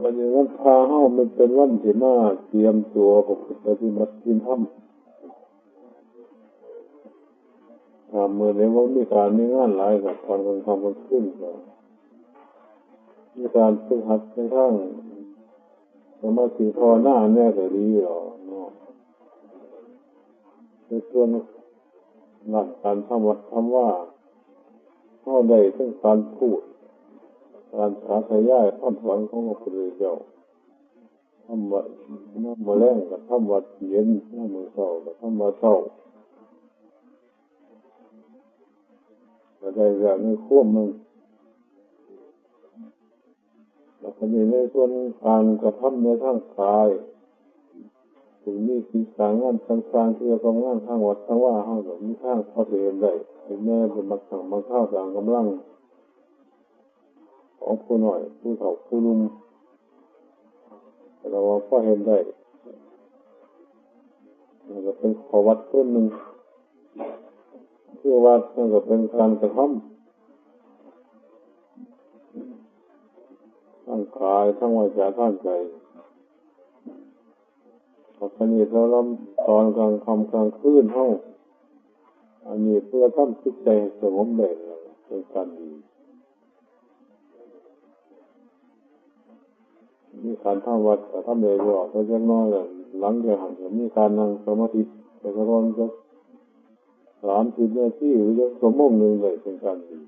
วันนี้วันพาเฮ้ามันเป็นวันที่มาเตรียมตัวปฏิบัติธรรมเมื่อในวันมีการมีงานหลายกับตอนกลางค่ำกลางคืนก็มีการฝึกหัดในทางสมาธิภาวนาแน่แต่ดีหรอเนาะในส่วนหลักการทำวัดทำว่าเฮ้าได้ทั้งการพูดการสาธยายคำสอนของพระพุทธเจ้าทำวัดน้ำมาแรงกับทำวัดเย็นน้ำมือเศร้ากับทำวัดเศร้าก็ได้แบบนี้ควบมึงแล้วก็มีในส่วนการกระทำในทางกายถึงมีกิจการงานต่างๆที่จะทำงานทางวัดทางว่าเฮาแบบมีทางพอเห็นได้ถึงแม้เป็นบางครั้งบางคราวต่างกำลังของผู้หน่อยผู้เฒ่าผู้หนุ่มเราก็เห็นได้มันก็เป็นขอวัดต้นหนึ่งเพื่อวัดมันก็เป็นการกระทำทั้งกายทั้งวาจาทั้งใจพอสนิทเราตอนกลางค่ำกลางคืนเท่าอันนี้เพื่อทำจิตใจสงบได้เป็นการดีมีการทำวัดแต่ทำเลยหรอกแต่จะน้อยหลังจากหันมีการนั่งสมาธิแต่ก็ร้อนจะ30 นาทีหรือจะชั่วโมงนึงเลยเป็นการดี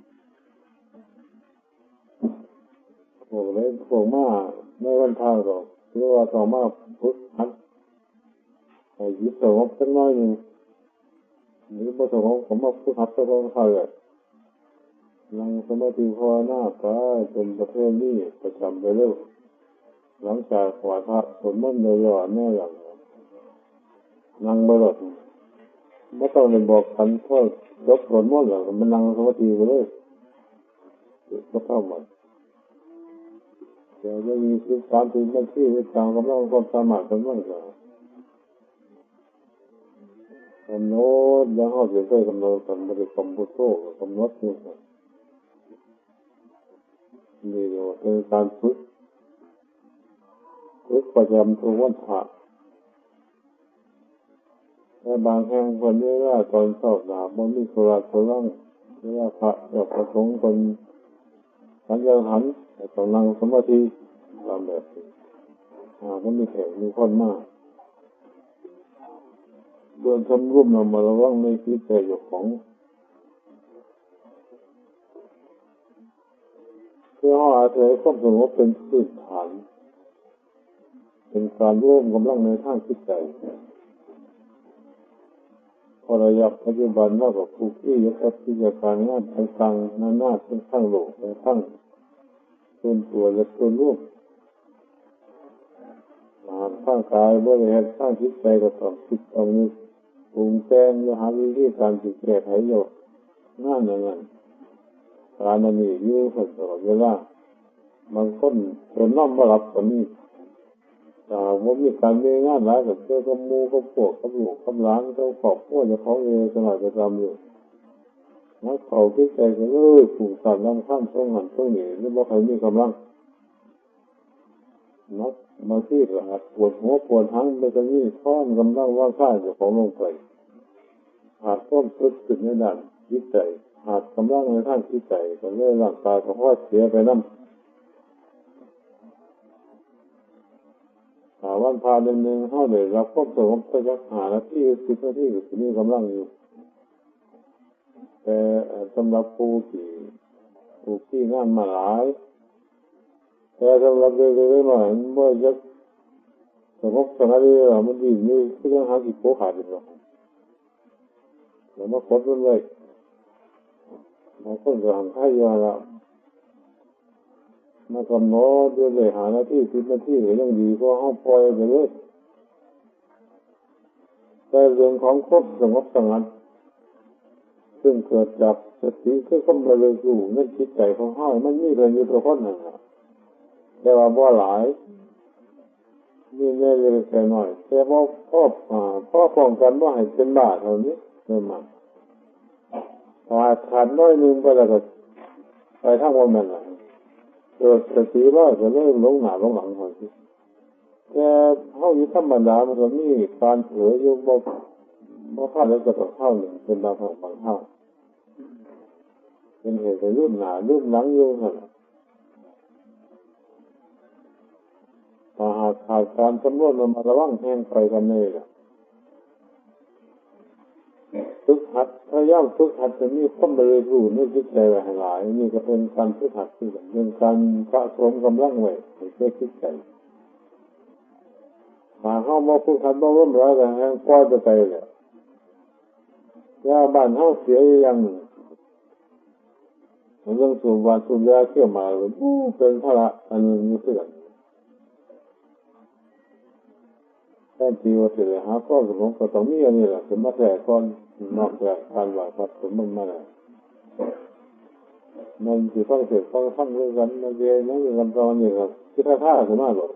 พวกเล่นพวกมาในวันทางหรอกหรือว่าต่อมาพุทธหัดให้ยึดสงบสักน้อยหนึ่งหรือบ่สงบผมมาพุทธหัดสักน้อยเลยนั่งสมาธิภาวนาไปจนประเภทนี้ประจำไปเรื่อยหลังจากขวาพระสวดมนต์ย่อๆแน่อย่างนั่งไปหลดไม่ต้องเลยบอกกันเพราะยกสวดมนต์อย่างมันนั่งสมาธิไปเลยก็เท่าหมดเดี๋ยวจะมี30 นาทีในทางกำลังความสามารถกำลังจะกำหนดยังเข้าใจกำหนดกันบริกรรมพุทโธกำหนดนี่นี่เดี๋ยวเป็นการฝึกประจำทุกวันพระแต่บางแห่งคนเวลาตอนเช้าหนามันมีธุระธุรังเวลาพระกับพระสงฆ์คนสัญญาหันต้องนั่งสมาธิตามแบบนี้มันมีแขกมีคนมากเดินทำร่วมนำมาระวังในจิตใจของเพื่อให้อาศัยความสงบเป็นพื้นฐานเป็นการร่วมกำลังในทางจิตใจพอระยะปัจจุบันมากกว่าผู้ที่ยกกิจการงานต่างๆนานาทั้งข้างโลกและทั้งส่วนตัวและส่วนร่วมข้างกายบริหารข้างจิตใจก็ต้องคิดต้องนึกปรุงแต่งหาวิธีการแก้ไขโยกงานอย่างนั้นการนั้นนี่อยู่ตลอดเวลาบางคนจนนอนไม่หลับก็มีแต่ว่ามีการมีงานหลายกับเจ้ากับหมู่กับพวกกับลูกกับหลานกับครอบครัวจะเขาเองสลายประจำอยู่นักเขาคิดใจก็เลยผูกขาดลำข้ามช่องหันช่องหนีหรือว่าใครมีกำลังนักมาที่หลักปวดหัวปวดทั้งไม่จะมีท่อนกำลังว่างข้าอยู่ของลงไปหากต้นทุนขึ้นในด้านจิตใจหากกำลังในทางจิตใจก็เลยร่างกายก็ค่อยเสียไปน้ำวันพาหนึ่งเข้าเลยรับความสงบสัก5 นาที10 นาทีก็มีกำลังอยู่แต่สำหรับผู้ที่งานมาหลายแต่สำหรับเล็กๆหน่อยเมื่อจะสงบสักนาทีมันดีนี่คือต้องหากี่โป๊ขาดอยู่หรอกแล้วมาคดมันเลยบางคนก็หันให้ยาละมากำหนดด้วยเลย5 นาที10 นาทีหรือยังดีก็ห้องปล่อยไปเลยแต่เรื่องของครบสงบสงัดซึ่งเกิดจากสติคือความระลึกรู้ในจิตใจของเฮามันมีเรื่องอยู่ตัวคนนั่นแหละแต่ว่าบ่หลายมีแน่เลยแค่น้อยแต่ว่าพ่อป้องกันว่าให้เป็นบาปเท่านี้นั่นมาขาดน้อยนึงไปแล้วก็ไปทั้งวันนั่นแหละ เกิดสติว่าจะเริ่มลงหน้าลงหลังหน่อยแต่เท่าอยู่ธรรมดามันก็มีการเผลออยู่บ่พลาดแล้วก็ต้องเท่าหนึ่งเป็นบางเท่าเป็นเหตุให้ลืมหน้าลืมหลังอยู่นั่นถ้าหากขาดการสำรวจมาระวังแห้งไปกันเลยล่ะฝึกหัดพยายามฝึกหัดจะมีความเรียนรู้ในจิตใจหลายนี่ก็เป็นการฝึกหัดที่เป็นการสะสมกำลังไว้ในจิตใจหากเข้ามาฝึกหัดบ่ร่วมร้อยกันแห้งปล่อยไปเลยยาบ้านเฮาเสียอย่างเรื่องสูบวานสูบยาเที่ยวมาเป็นภาระอันนึงนี่เพื่อนแท้จริงว่าเสียหาข้อสมองก็ต้องมีอันนี้แหละสมมาแต่ก่อนนอกจากการว่าครับสมมันมาแล้วมันสิฟังเสร็จฟังเรื่องกันมาเรียนนั่งกันตอนนี้ครับคิดท่าสมาหรอก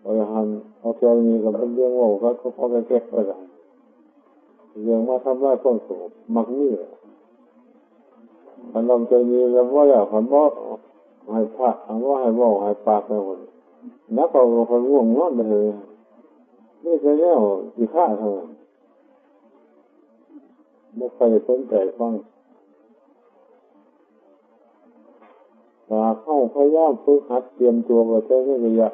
เอาหันเอาเที่ยวนี้กับเป็นเรื่องว่าเขาไปแก้ไปกันเรื่องมาทำลายความสงบมักนี่อันลำใจนี้แล้วว่าอยากหันว่าให้พระอันว่าให้ว่าให้ปากไปหมดนักเอาคนง่วงนอนไปเลยนี่จะแย่สิฆ่าเท่านั้นไม่ใครสนใจฟังถ้าเข้าพยายามฝึกหัดเตรียมตัวไว้ใช้ในระยะ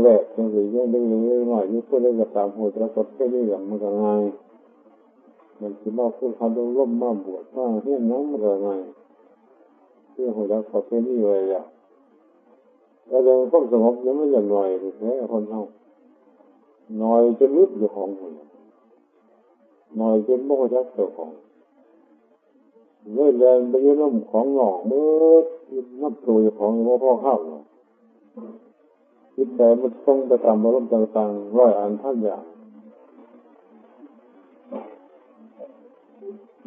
แรกๆจังสิยังเล็กๆหน่อยนี่เพื่อได้กระตามหัวจะกดแค่นี้อย่างมันก็ง่ายมันคือมาฝึกหัดร่มมาบวชมาเฮี้ยนน้ำมันก็ง่ายเพื่อหัวจะกดแค่นี้ไว้แล้วแล้วเรื่องความสงบยังไม่อย่างหน่อยแค่คนเท่าหน่อยจะลึกอยู่ของมันหน่อยจนบ่จักเจ้าของเมื่อแรงไปยืนน้ำของหนองเมื่อน้ำตัวของว่าพ่อข้าวจิตใจมันต้องไปตามอารมณ์ต่างๆร้อยอันท่านอย่าง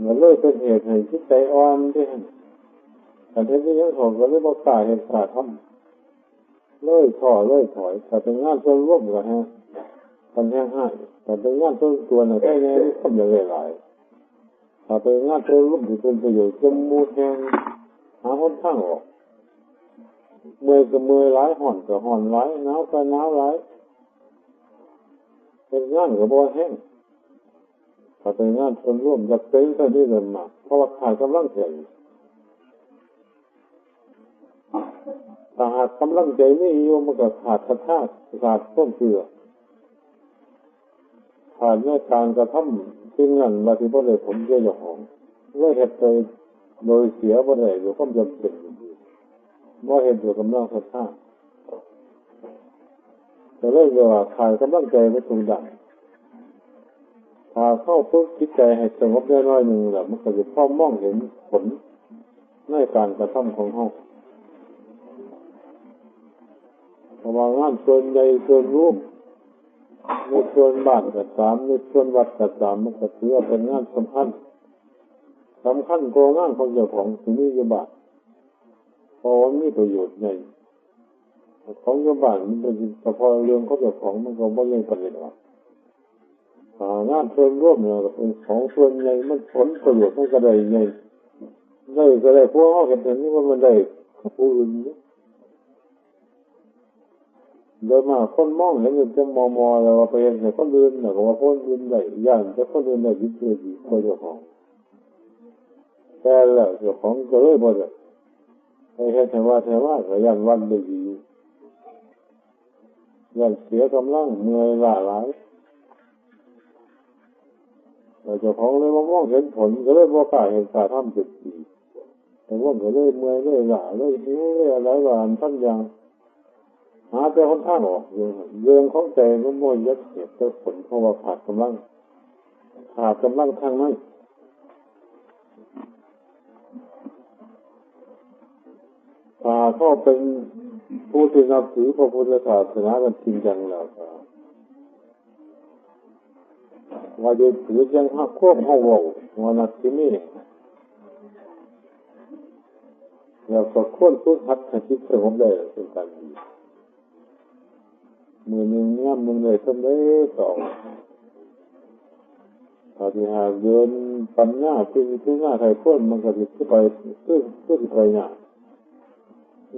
มันเลยเป็นเหตุให้จิตใจอ่อนที่แต่ที่ยังถอดก็เลยบอกตายเหตุขาดทำเลยถอยแต่เป็นงานส่วนรวมกันฮะกันแห้งให้แต่เป็นงานส่วนตัวน่ะแค่นี้ทำอย่างไรถ้าเป็นงานส่วนรวมที่เป็นประโยชน์จะมูแทงหาหนทางออกเมื่อยก็เมื่อยร้ายห่อนก็ห่อนร้ายหนาวก็หนาวร้ายเป็นงานก็บ่แห้งถ้าเป็นงานส่วนรวมจะเป็นก็ที่เดิมมาเพราะว่าขาดกำลังใจถ้าหากกำลังใจไม่อยู่มันก็ขาดศรัทธาขาดต้นเกลือขาดในการกระทำสิ่งนั้นมาที่บ่ได้ผลเจ้าของเมื่อเหตุไปโดยเสียบ่ได้โดยความจำเป็นบ่เห็นโดยกำลังศรัทธาแต่เรื่องว่าขาดกำลังใจไม่ถูกดังถ้าเข้าฝึกจิตใจให้สงบได้น้อยหนึ่งแล้วมันก็จะพอมองเห็นผลในการกระทำของเขาเพราะว่างานส่วนใหญ่ส่วนรูปในส่วนบ้านกับสามในส่วนวัดกับสามมันก็ถือว่าเป็นงานสำคัญกว่างานของเจ้าของที่นี่อยู่บ้านเพราะว่ามีประโยชน์ใหญ่ของเจ้าบ้านมันเป็นเฉพาะเรื่องของเจ้าของมันก็ไม่ใช่ประเด็นหรอกงานส่วนร่วมเนี่ยเป็นของส่วนใหญ่มันผลประโยชน์มันก็ได้ใหญ่ได้พวกเขาเห็นนี่ว่ามันได้ผู้อื่นโดยมาคนมองเห็นจะมอแล้วว่าไปเห็นแต่คนอื่นเนี่ยว่าคนอื่นได้ย่างแต่คนอื่นได้ยิ่งดีกว่าเจ้าของแต่แล้วเจ้าของก็เลยบ่ได้ให้เห็นแต่ว่าก็ย่างวันได้ดีย่างเสียกำลังเมื่อยล้าหลายแต่เจ้าของเลยมองเห็นผลก็เลยบ่กล้าเห็นการทำจุดดีแต่ว่าก็เลยเมื่อยเลยล้าเลยหิวเลยอะไรว่าอันทั้งอย่างหาแต่คนข้างออกเรื่องของใจมันบ่ยัดเหตุแต่ผลเพราะว่าขาดกำลังทางนั้นถ้าเขาเป็นผู้ที่นับถือพระพุทธศาสนากันจริงจังแล้วว่าจะถือยังหักควบห้องว่านักที่นี่แล้วก็ควรฝึกหัดให้จิตสงบได้เป็นการดีมือหนึ่งย่ำหนึ่งเลยทำได้สองถ้าที่หากเดินปัญญาเป็นหน้าไทยพ้นมันก็จะขึ้นไปหน้า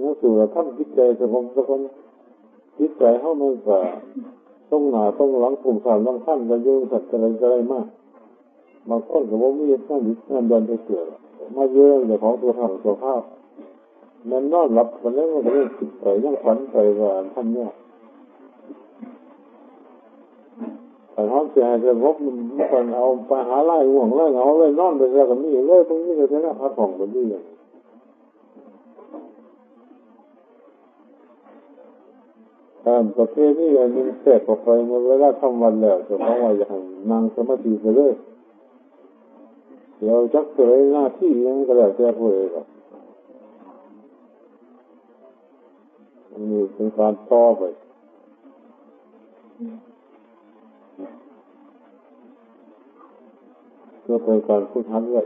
นั่นสู่เราทำจิตใจสงบสักคนจิตใจเขามันก็ต้องหนาต้องหลังผุ่มสารต้องขั้นจะยุ่งสัตว์อะไรมากบางคนก็บอกมีนั่นนิดนั่นเดินไปเกิดมาเยอะแต่ของตัวทำตัวข้าวมันนอนหลับมันแล้วมันก็ยังคิดไปยังฝันไปว่าท่านเนี่ยแต่ห้องเสียหายจะงบมันเอาไปหาไล่ห่วงไล่เหงาไล่นอนไปแล้วก็มีเลยตรงนี้ก็จะน่าพักผ่อนกันดีอย่างการประเภทนี้อันนึงแทรกออกไปเมื่อเวลาทำวันแล้วจะต้องว่าอย่างนั่งสมาธิไปเลยเดี๋ยวจักเลยหน้าที่ยังก็แล้วแต่ผู้ใดหรอกนี่เป็นการต่อไปเพื่อเป็นการพูดทันไว้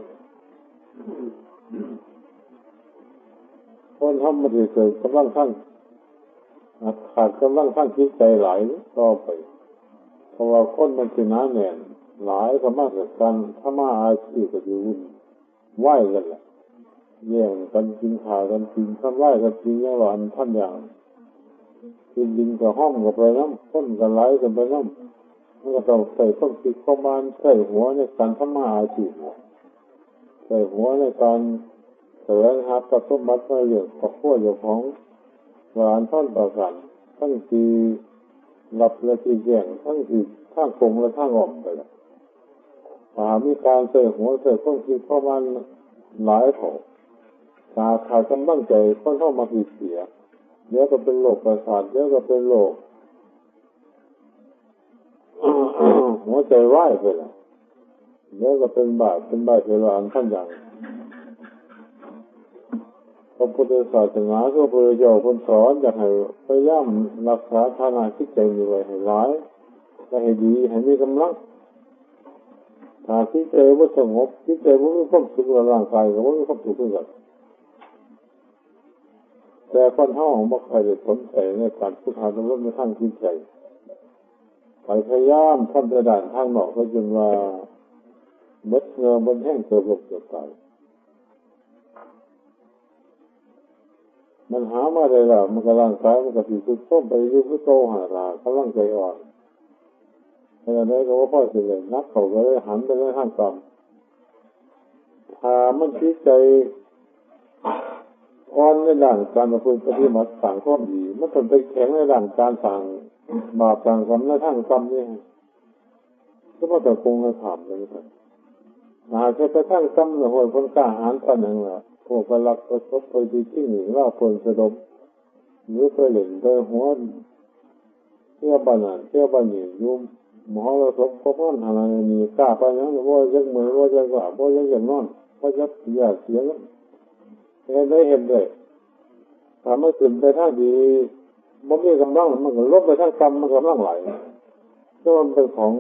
คนทำมันจะเกิดกำลังขั้นขาดกำลังขั้นจิตใจหลายต่อไปเพราะว่าคนมันจะหนาแน่นหลายสามารถจัดการถ้ามาอาชีพก็อยู่วุ่นไหวกันแหละแย่งกันกินขากันกินทำไหวกันกินอย่างหวานท่านอย่างกินดินกับห้องกับไปน้ำต้นกันไหลกันไปน้ำมันก็ต้องใส่ต้องติดข้อมานใส่หัวในการทำมาอาชีพใส่หัวในการแสวงหาทรัพย์สมบัติมาเลี้ยงครอบครัวอยู่ของหลานท่านต่อกันทั้งที่หลับและที่แย่งทั้งที่ข้างคงและข้างออกไปแล้วมีการใส่หัวใส่ต้องติดข้อมานหลายของขาดกำลังใจค่อนข้างมาผิดเสียเดี๋ยวก็เป็นโรคประสาทเดี๋ยวก็เป็นโรคหัวใจวายไปแล้วเดี๋ยวก็เป็นบาดเป็นหลานท่านอย่างพระพุทธศาสนาก็พระเจ้าคนสอนอยากให้พยายามรักษาฐานะจิตใจอยู่ไว้ให้ร้ายและให้ดีให้มีกำลังถ้าจิตใจไม่สงบจิตใจไม่มีความสุขร่างกายก็ไม่มีความสุขเหมือนกันแต่คนห้องไม่เคยได้สนใจในการพุทธานุรักษ์ในทางจิตใจไปพยายามทำแต่ด่านทางนอกก็จนว่าเม็ดเงาบนแห้งเกิดลมเกิดตายมันหามาได้แล้วมันก็ร่างกายมันก็ผิดสุดส้มไปยุ่งก็โตหาลากำลังใจอ่อนขณะนี้ก็ว่าพ่อเสียนักเขาก็เลยหันไปในทางต่ำถ้ามันคิดใจอ่อนในด้านการประพฤติปฏิบัติสั่งข้อดีมันต้องไปแข็งในด้านการสั่งบาปสั่งกรรมในทางกรรมนี่ก็มาแต่คงจะถามเลยครับหากจะไปทางกรรมเนี่ยคนกล้าหาญปันอย่างละพวกไปรักประสบไปดีที่หนึ่งเล่าผลสะดมหรือไปเหล่นไปหัวเที่ยวบ้านนั่นเที่ยวบ้านนี่ยุ่มหมอเราสบพบนั่นอะไรนี่กล้าไปนะว่าจะมือว่าจะกล้าว่าจะอย่างนั้นว่าจะอยากเสียแล้วได้เห็นเลยถ้าไม่ตื่นไปท่าดีบ่มีกำลังมันก็ลบไปทางกรรมมันกำลังไหลก็มันเป็นของ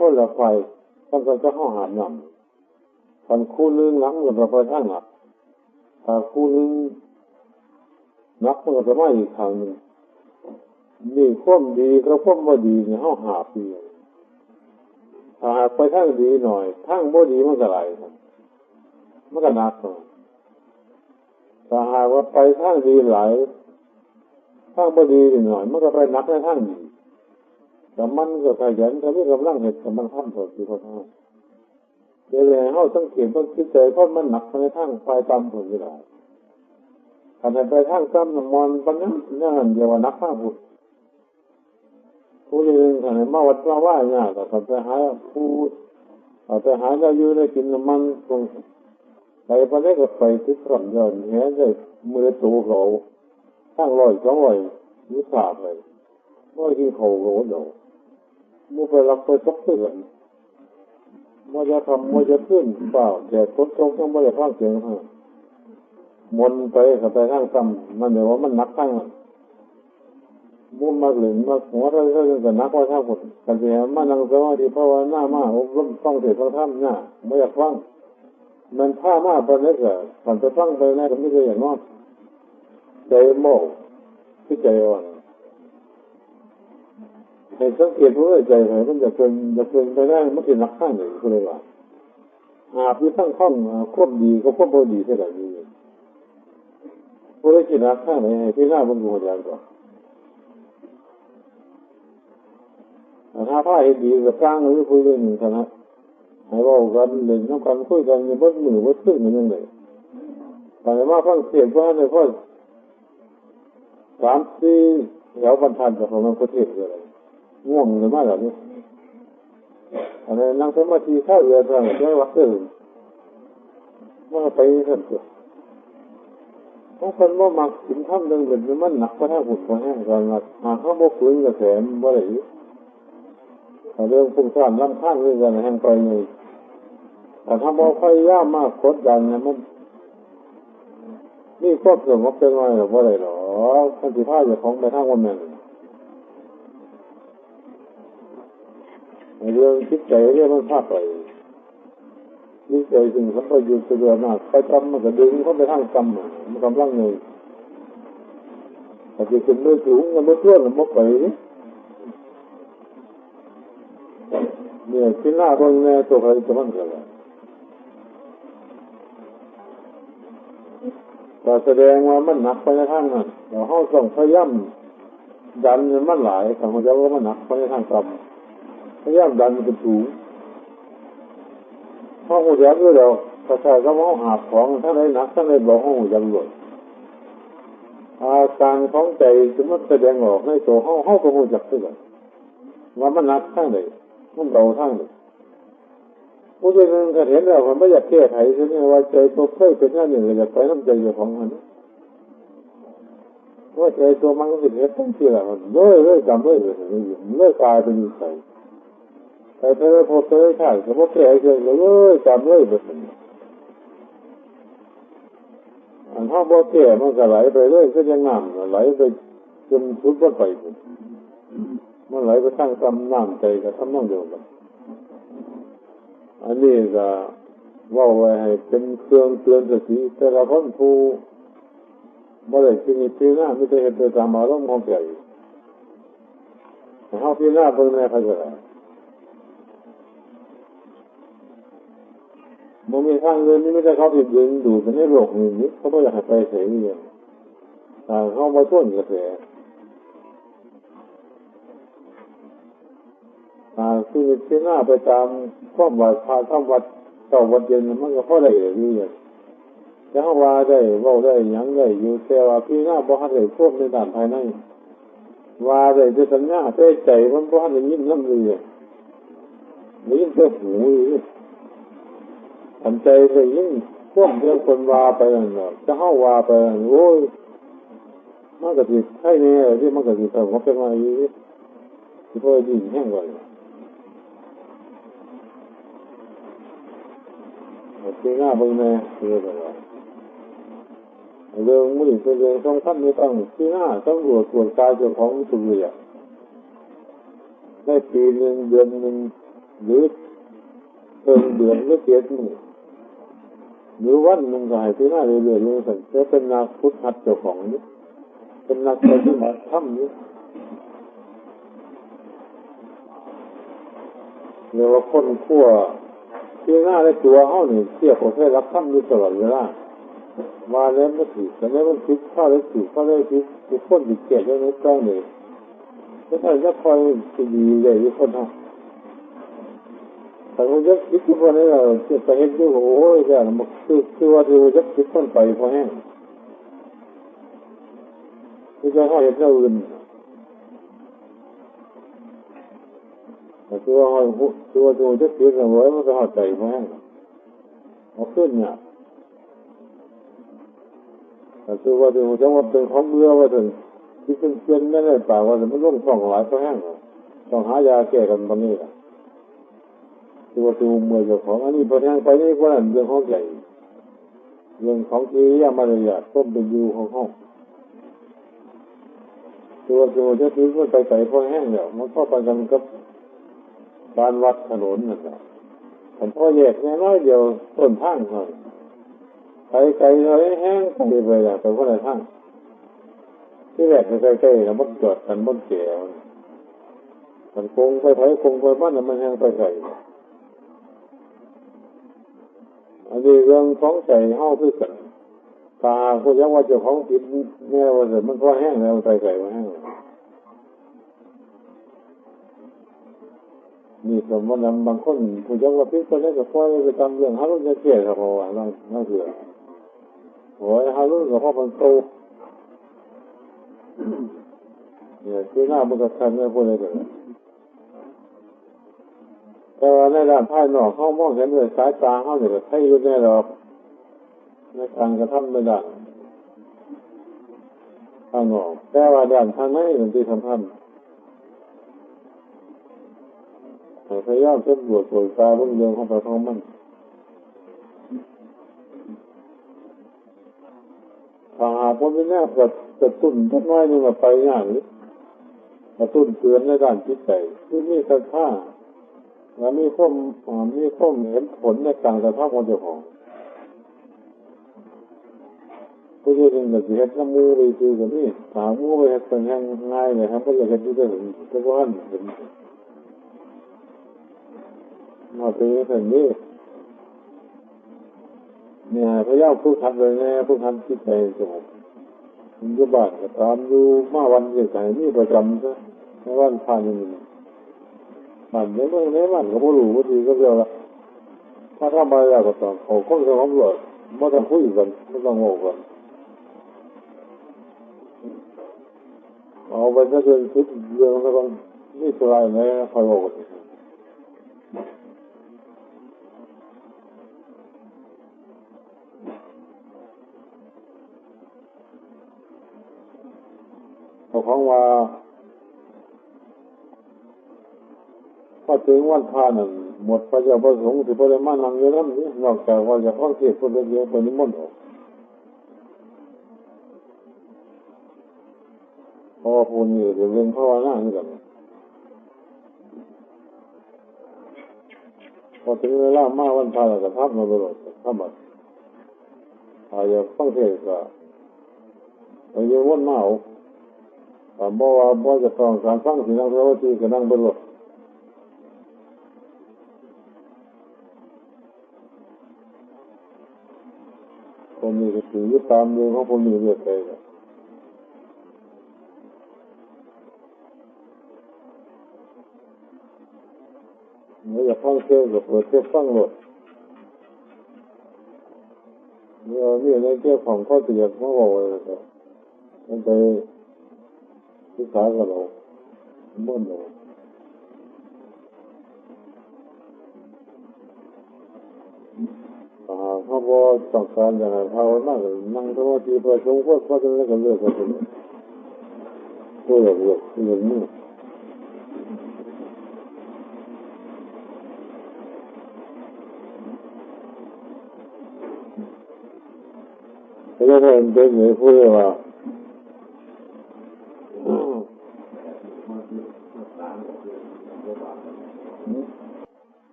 คนละไฟต้องการจะเข้าหามนำคันคู่นึงหลังมันก็ไปทางหนักถ้าคู่นึงนักมันก็จะไม่อีกทางนึงนี่ความดีกับความบ่ดีเนี่ยเข้าหาปีถ้าหากไปทางดีหน่อยทางบ่ดีมันก็ไหลมันก็หนักถ้าหากว่าไปทางดีหลายทางบ่ดีหน่อยมันก็ไปหนักในทางดีแต่มันก็ขยันแต่ไม่กำลังเห็นแต่มันทำถูกที่เขาทำเดี๋ยวเลยเขาสังเกตว่าคิดใจเพราะมันหนักในทางไปตามผลไม่ได้ถ้าไปทางซ้ำมันมันปัญญาเนี่ยเดียวนักข้าพุทธผู้ยืนถ้ามาวัดมาว่าเนี่ยแต่ไปหาผู้ไปหาเราอยู่ในกินมันคงไปประเทศก็ไปติดขัดเงินเงี้ยได้มือตัวเขาข้าง100-200นิสาไปว่ากินเขาโหดเดียวมัวไปรับไปตกเตือนมัวจะทำมัวจะขึ้นเปล่าแต่คนตรงต้องไม่ได้ฟังเสียงท่านมนไปกับไปทางซ้ำมันเดี๋ยวว่ามันนักทั้งมุมมาหลึงมาหัวเราก็นักว่าท่าหมดกันเสียมานั่งสมาธิภาวนามาอบรมฟังเทศน์ฟังธรรมเนี่ยไม่อยากฟังมันผ้ามาประเด็นก็ผ่านไปฟังไปนะก็ไม่เคยอย่างนั้นใจโม่ที่ใจอ่อนให้สังเกตว่าใจไหนมันจะเป็นไปได้มันเป็นนักข้างหนึ่งก็เลยว่าหากมีทั้งข้องควบดีก็ควบพอดีเท่าไหร่นี่ ผู้ได้กินนักข้างไหนให้พี่หน้าบนหัวอย่างก่อนถ้าผ้าเห็นดีกับกลางหรือคุยเรื่องหนึ่งนะให้ว่ากันเล่นน้ำกันคุยกันยังบดมือบดขึ้นอย่างไรแต่ว่าฟังเสียงว่าเนี่ยพอ3-4แถวบรรทัดกับของประเทศอะไรง่วงเลยมากแบบนี้อันนี้นั่งสมาธิเข้าเรือทางใช้วัดเดินว่าไปสั่นตัวเพราะคนว่ามักกินข้าวเดินเดินมันหนักเพราะถ้าหุ่นเพราะแห้งกันหากเขาบกฝืนกระแสมันว่าอะไรเรื่องพุ่งสร้างลำข้างเรื่องการแห้งไปเลยแต่ถ้าบอกไฟย่ามากกดดันเนี่ยมันนี่ครอบสงบเป็นไงหรือว่าอะไรหรอท่านสิท่าจะของไปทางวันนั้นเรื่องคิดใจเรื่องมันพลาดไปนี่ใจจริงเขาไปอยู่เสือมากไปจำมันก็ดึงเขาไปทางจำมันกำลังเลยแต่ที่คุณไม่สูงมันไม่ท่วนมันไม่ไปเนี่ยที่หน้าคนแม่ตัวใครจะมั่นกันล่ะแต่แสดงว่ามันหนักไปในทางนั้นเราห้องส่งพยายามดันมันหลายแต่เขาจะว่ามันหนักไปในทางต่ำพยายามดันมันสูงห้องหัวใจด้วยเราถ้าใช่ก็ห้องหาของถ้าได้หนักถ้าได้บอกห้องหัวใจด้วยอาการของใจจะมันแสดงออกในตัวห้องก็หัวใจด้วยว่ามันหนักทางไหนมันเบาทางไหนผู้ใดนึงก็เห็นแล้วมันไม่อยากแก้ไขใช่ไหมว่าใจตัวเคยเป็นหน้าหนึ่งอยากไปน้ำใจของมันว่าใจตัวมันก็สิเหตุตั้งที่ละมันเลยจำเลยเลยกลายเป็นนิสัยแต่เธอพอเธอใช่สมมติแก่เกินเลยจำเลยแบบนี้อันถ้าบ่แก่มันก็ไหลไปเรื่อยก็ยังน้ำไหลไปจนสุดว่าไปมันไหลไปตั้งตำน้ำใจกับทำน้ำเดียวกันอันนี้ก็ว่าไว้ให้เป็นเครื่องเตือนสติแต่ละคนผู้บ่ได้ที่นี่ที่หน้าไม่ได้เห็นตามอารมณ์ของใจเขาที่หน้าเพิ่งแม่เขาจะมันมีทางเดินนี่ไม่ได้เขาผิดเดินดูเป็นในโลกนี้เขาไม่อยากให้ไปเสียเงินแต่เขามาช่วยกระแสที่นี่ที่หน้าไปตามข้อวัดพาข้อวัดต่อวัดเย็นมันก็พอได้อยู่อย่างแต่เขาว่าได้ว่าได้ยังได้อยู่แต่ว่าพี่หน้าบ่ให้ควบในด้านภายในว่าได้จะสัญญาใจใจมันบ่ให้ยินน้ำเลยยินแต่หูอันใจไปยิ่งควบเรื่องคนว่าไปนั่นเนาะจะเข้าว่าไปโอ้ยมันก็สิใช่เนี่ยที่มันก็สิทำเขาเป็นมาอยู่ที่พ่อดีแห้งกว่าที่หน้าเบิ่งแม่เรื่องมือเป็นเรื่องสำคัญไม่ต้องที่หน้าต้องตรวจกายเจ้าของสุริยะได้ปีหนึ่งเดือนหนึ่งหรือเพิ่มเดือนหรือ7 มื้อหรือวันหนึ่งก็ให้ที่หน้าเรื่อยๆเลยสั่งจะเป็นนักพุทธหัดเจ้าของนี่เป็นนักปฏิบัติธรรมนี่เรียกว่าคนขั้วที่หน้าในตัวเขาเนี่ยเทียบกับแค่รับธรรมอยู่ตลอดเวลามาแล้วมันผิดแต่แล้วมันผิดข้าได้ผิดข้าได้ผิดทุกคนผิดเกลียดแล้วในกล้องเลยไม่ใช่จะคอยดีเลยทุกคนนะแต่เราจะคิดทุกคนนี่เราจะไปเห็นดูโอ้ยแต่มันคือว่าเราจะคิดต้นไปพอแห้งไม่ใช่เขาเห็นเราอื่นแต่คือว่าเราจะคิดเราไว้มันจะหาใจพอแห้งเอาขึ้นเนี่ยแต่คือว่าเราจะว่าเป็นของเบื่อว่าถึงที่เป็นไม่ได้ป่าว่าจะไม่ร่วงส่องหลายพอแห้งต้องหายาแก้กันตอนนี้ล่ะตัวเมื่อเจ้าของอันนี้พอแทงไปนี่ก็นั่นเรื่องของใหญ่เรื่องของกิริยามารยาทต้นเป็นอยู่ของห้องตัวจะถือว่าไปพอแห้งแล้วมันก็ไปกันกับการวัดถนนนั่นแหละผมพ่อแยกน้อยเดียวต้นทางหน่อยไกลเลยแห้งไปอย่างแต่คนละทางที่แรกใกล้ๆแล้วมันจอดกันบนแก่มันคงไปบ้านมันแห้งไปไกลอันนี้เรื่องของใจเฮาคือกัน ตาผู้ยังว่าเจ้าของผิดแม่ว่าแต่มันก็แห้งแล้วใจใส่มาแห้งนี่สมมติบางคนผู้ยังว่าผิดคนนี้ก็ปล่อยไปตามเรื่องฮารุนจะเกลียดครับเพราะว่านั่นคือโอ้ยฮารุนก็เพราะมันโตเนี่ยคือหน้ามันก็ทันไม่พูดเลยแต่ว่าในด้านภายนอกเขามองเห็นด้วยสายตาเขาเนี่ยก็ใช่ยุ่งแน่หรอกในการกระทำในด้านภายนอกแต่ว่าด้านภายในมันที่สำคัญพยายามเช็ดบวชตรวจตาเรื่องของพระทองมันถ้าหากว่าไม่แน่กระตุ้นสักน้อยนึงมาไปอย่างนี้กระตุ้นเตือนในด้านจิตใจที่มีศรัทธาและมีข้อมเห็นผลในการกระทำของเจ้าของผู้ที่เป็นแบบเห็นน้ำมูไปคือแบบนี้ถามมูไปเห็นเป็นยังง่ายเลยครับก็เลยเห็นที่ได้เห็นทุกวันเห็นมาเป็นอย่างนี้เนี่ยพยายามฝึกหัดเลยแน่ฝึกหัดจิตใจสงบอยู่บ้านก็ตามอยู่มาวันเดียวกันนี่ประจำซะในวันผ่านอย่างนี้มันในเมืองในบ้านก็ไม่รู้ว่าดีก็เรียกละถ้าทำอะไรก็ต้องเขาคนสงบเลยไม่ต้องคุยกันไม่ต้องโง่กันเอาไปจะเดินคิดเรื่องแล้วก็นี่สลายไหมคอยโง่กันของว่าพอถึงวันพานั่นหมดพระเจ้าประสงค์ที่พระมานั่งอยู่นั่นนี่นอกจากว่าจะข้องเทียบคนเดียวคนนิมนต์ออกเพราะว่าพูนอยู่เดี๋ยวเรื่องภาวนาเหมือนกันพอถึงเวลามาวันพาแล้วก็ทับมาตลอดทับมาอาจจะข้องเทียบก็อาจจะวนมาเอาแต่บอกว่าบ่จะต้องการฟังสิ่งนั้นเพราะว่าที่ก็นั่งบนรถคนนี้ก็ถือตามเรื่องของคนนี้เรื่อยไปไม่อยากฟังเทศก็เปิดเทศฟังรถเนี่ยในเกี่ยวของข้อเสียของเราเลยครับมันไปศึกษากับเราบ่นเราเขาบอกต้องการอย่างไรภาวนานั่งสมาธิประชุมก็จะเล่นกันเรื่องกันตัวอย่างนี้แล้วก็เป็นเหมือนพูดว่า